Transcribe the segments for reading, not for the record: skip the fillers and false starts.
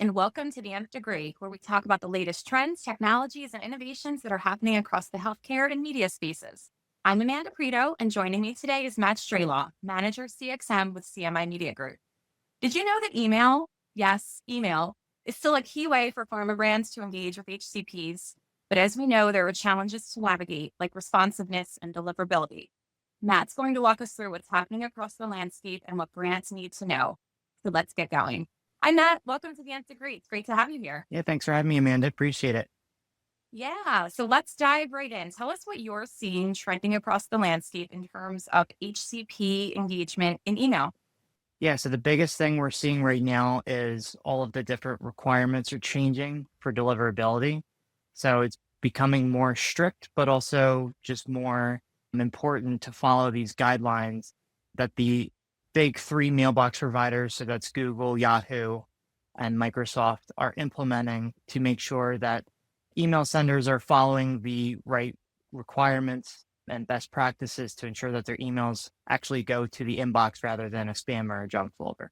and welcome to the Nth Degree, where we talk about the latest trends, technologies, and innovations that are happening across the healthcare and media spaces. I'm Amanda Preto, and joining me today is Matt Straylaw, Manager CXM with CMI Media Group. Did you know that email, yes, email, is still a key way for pharma brands to engage with HCPs? But as we know, there are challenges to navigate, like responsiveness and deliverability. Matt's going to walk us through what's happening across the landscape and what brands need to know. So let's get going. Hi, Matt. Welcome to the Nth Degree. It's great to have you here. Yeah, thanks for having me, Amanda. Appreciate it. Yeah. So let's dive right in. Tell us what you're seeing trending across the landscape in terms of HCP engagement in email. Yeah, so the biggest thing we're seeing right now is all of the different requirements are changing for deliverability. So it's becoming more strict, but also just more important to follow these guidelines that the big three mailbox providers, so that's Google, Yahoo, and Microsoft, are implementing to make sure that email senders are following the right requirements and best practices to ensure that their emails actually go to the inbox rather than a spam or a junk folder.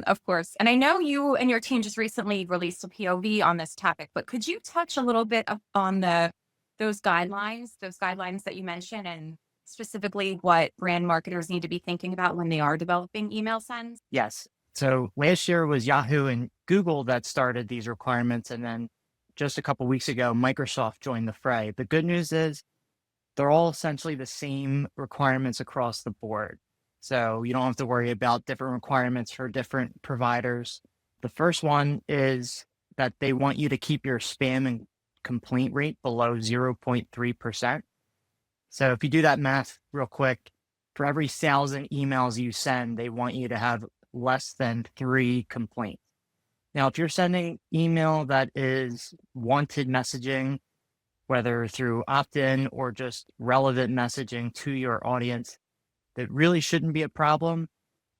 Of course. And I know you and your team just recently released a POV on this topic, but could you touch a little bit on those guidelines that you mentioned, and specifically what brand marketers need to be thinking about when they are developing email sends? Yes. So last year was Yahoo and Google that started these requirements. And then just a couple weeks ago, Microsoft joined the fray. The good news is they're all essentially the same requirements across the board. So you don't have to worry about different requirements for different providers. The first one is that they want you to keep your spam and complaint rate below 0.3%. So if you do that math real quick, for every 1,000 emails you send, they want you to have less than 3 complaints. Now, if you're sending email that is wanted messaging, whether through opt-in or just relevant messaging to your audience, that really shouldn't be a problem,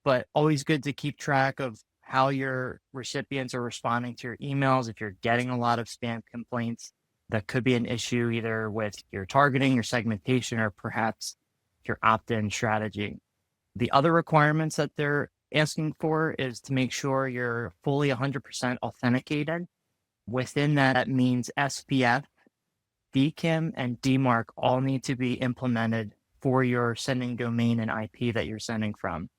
but always good to keep track of how your recipients are responding to your emails. If you're getting a lot of spam complaints, that could be an issue either with your targeting, your segmentation, or perhaps your opt-in strategy. The other requirements that they're asking for is to make sure you're fully 100% authenticated. Within that, that means SPF, DKIM, and DMARC all need to be implemented for your sending domain and IP that you're sending from.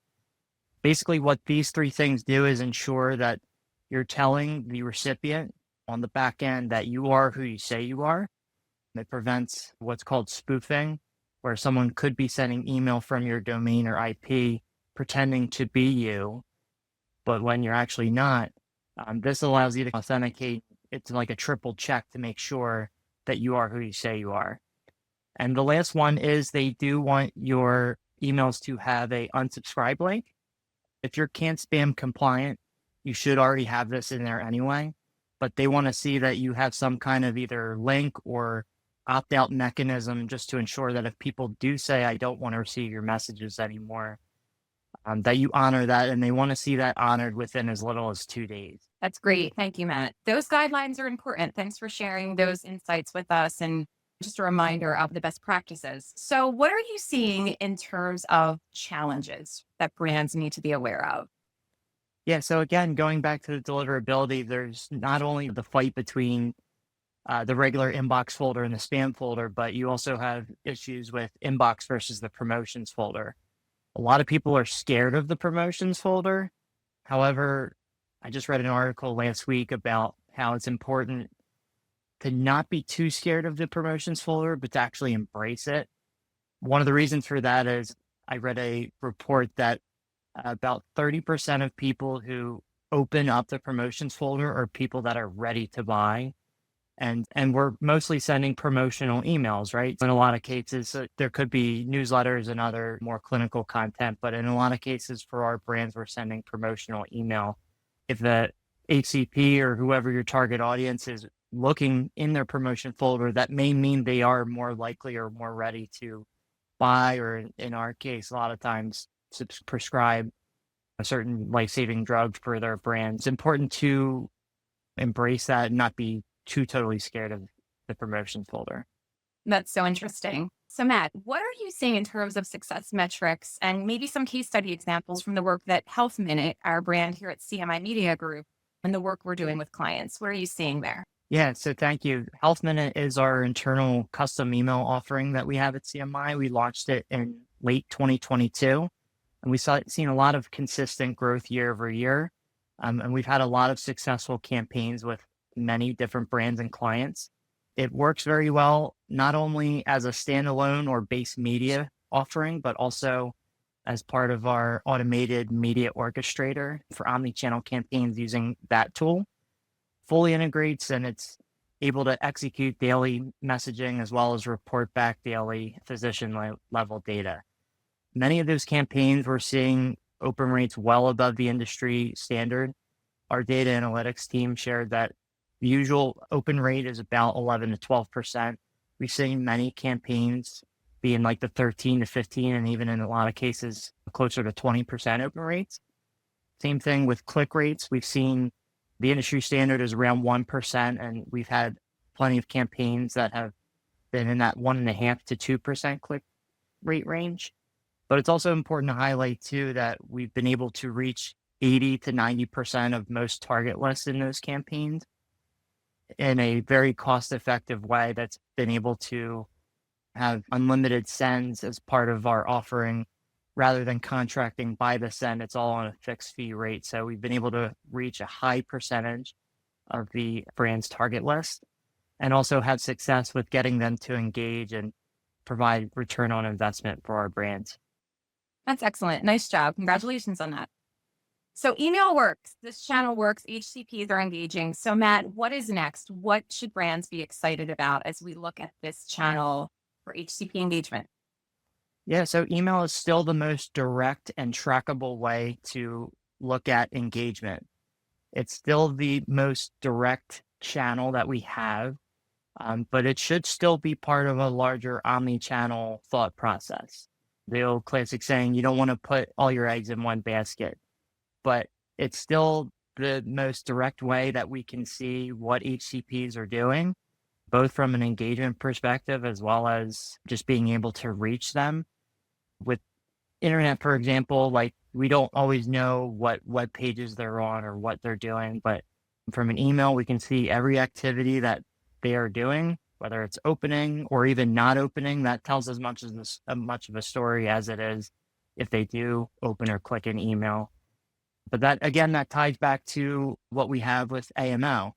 Basically, what these three things do is ensure that you're telling the recipient on the back end that you are who you say you are. It prevents what's called spoofing, where someone could be sending email from your domain or IP pretending to be you, but when you're actually not. This allows you to authenticate. It's like a triple check to make sure that you are who you say you are. And the last one is they do want your emails to have a unsubscribe link. If you're can't spam compliant, you should already have this in there anyway, but they want to see that you have some kind of either link or opt out mechanism just to ensure that if people do say, I don't want to receive your messages anymore, that you honor that. And they want to see that honored within as little as 2 days. That's great. Thank you, Matt. Those guidelines are important. Thanks for sharing those insights with us, and just a reminder of the best practices. So, what are you seeing in terms of challenges that brands need to be aware of? Yeah. So again, going back to the deliverability, there's not only the fight between the regular inbox folder and the spam folder, but you also have issues with inbox versus the promotions folder. A lot of people are scared of the promotions folder. However, I just read an article last week about how it's important to not be too scared of the promotions folder, but to actually embrace it. One of the reasons for that is I read a report that about 30% of people who open up the promotions folder are people that are ready to buy. And we're mostly sending promotional emails, right? In a lot of cases, there could be newsletters and other more clinical content, but in a lot of cases for our brands, we're sending promotional email. If the HCP or whoever your target audience is looking in their promotion folder, that may mean they are more likely or more ready to buy, or in our case, a lot of times prescribe a certain life-saving drug for their brand. It's important to embrace that and not be too totally scared of the promotion folder. That's so interesting. So, Matt, what are you seeing in terms of success metrics and maybe some case study examples from the work that Health Minute, our brand here at CMI Media Group, and the work we're doing with clients? What are you seeing there? Yeah, so thank you. Health Minute is our internal custom email offering that we have at CMI. We launched it in late 2022, and seen a lot of consistent growth year over year. And we've had a lot of successful campaigns with many different brands and clients. It works very well, not only as a standalone or base media offering, but also as part of our automated media orchestrator for omni-channel campaigns using that tool. Fully integrates, and it's able to execute daily messaging as well as report back daily physician level data. Many of those campaigns, we're seeing open rates well above the industry standard. Our data analytics team shared that the usual open rate is about 11 to 12%. We've seen many campaigns be in like the 13 to 15, and even in a lot of cases, closer to 20% open rates. Same thing with click rates. We've seen the industry standard is around 1%, and we've had plenty of campaigns that have been in that 1.5 to 2% click rate range. But it's also important to highlight too that we've been able to reach 80 to 90% of most target lists in those campaigns in a very cost-effective way that's been able to have unlimited sends as part of our offering rather than contracting by the send. It's all on a fixed fee rate. So we've been able to reach a high percentage of the brand's target list and also have success with getting them to engage and provide return on investment for our brands. That's excellent. Nice job. Congratulations on that. So email works. This channel works. HCPs are engaging. So Matt, what is next? What should brands be excited about as we look at this channel for HCP engagement? Yeah, so email is still the most direct and trackable way to look at engagement. It's still the most direct channel that we have, but it should still be part of a larger omni-channel thought process. The old classic saying, you don't want to put all your eggs in one basket, but it's still the most direct way that we can see what HCPs are doing, both from an engagement perspective as well as just being able to reach them. With internet, for example, like we don't always know what web pages they're on or what they're doing, but from an email, we can see every activity that they are doing, whether it's opening or even not opening. That tells as much of a story as it is if they do open or click an email. But that, again, that ties back to what we have with AMO.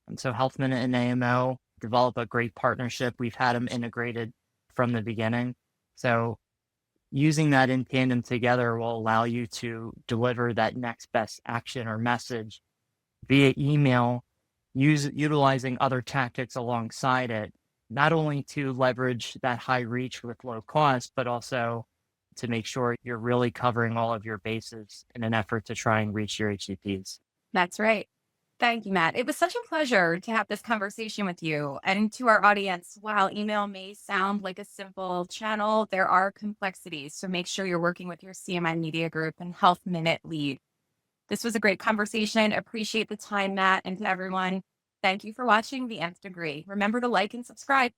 And so Health Minute and AMO develop a great partnership. We've had them integrated from the beginning. So using that in tandem together will allow you to deliver that next best action or message via email, utilizing other tactics alongside it, not only to leverage that high reach with low cost, but also to make sure you're really covering all of your bases in an effort to try and reach your HCPs. That's right. Thank you, Matt. It was such a pleasure to have this conversation with you. And to our audience, while email may sound like a simple channel, there are complexities. So make sure you're working with your CMI Media Group and Health Minute lead. This was a great conversation. Appreciate the time, Matt, and to everyone. Thank you for watching The Nth Degree. Remember to like and subscribe.